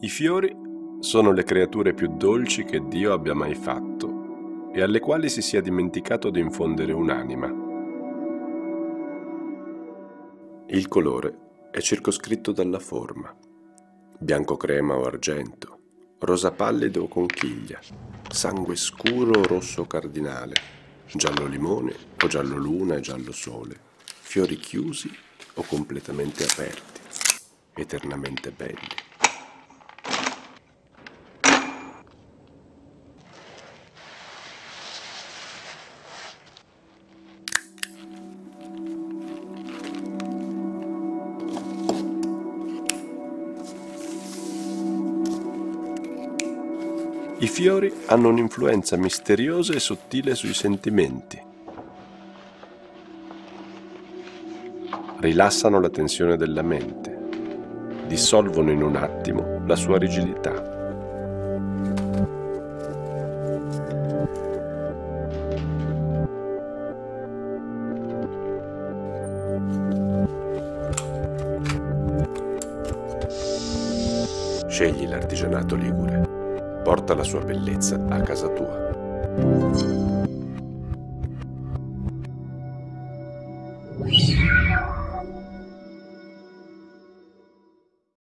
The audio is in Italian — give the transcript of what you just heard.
I fiori sono le creature più dolci che Dio abbia mai fatto e alle quali si sia dimenticato di infondere un'anima. Il colore è circoscritto dalla forma: bianco crema o argento, rosa pallido o conchiglia, sangue scuro o rosso cardinale, giallo limone o giallo luna e giallo sole, fiori chiusi o completamente aperti, eternamente belli. I fiori hanno un'influenza misteriosa e sottile sui sentimenti. Rilassano la tensione della mente, dissolvono in un attimo la sua rigidità. Scegli l'artigianato ligure. Porta la sua bellezza a casa tua.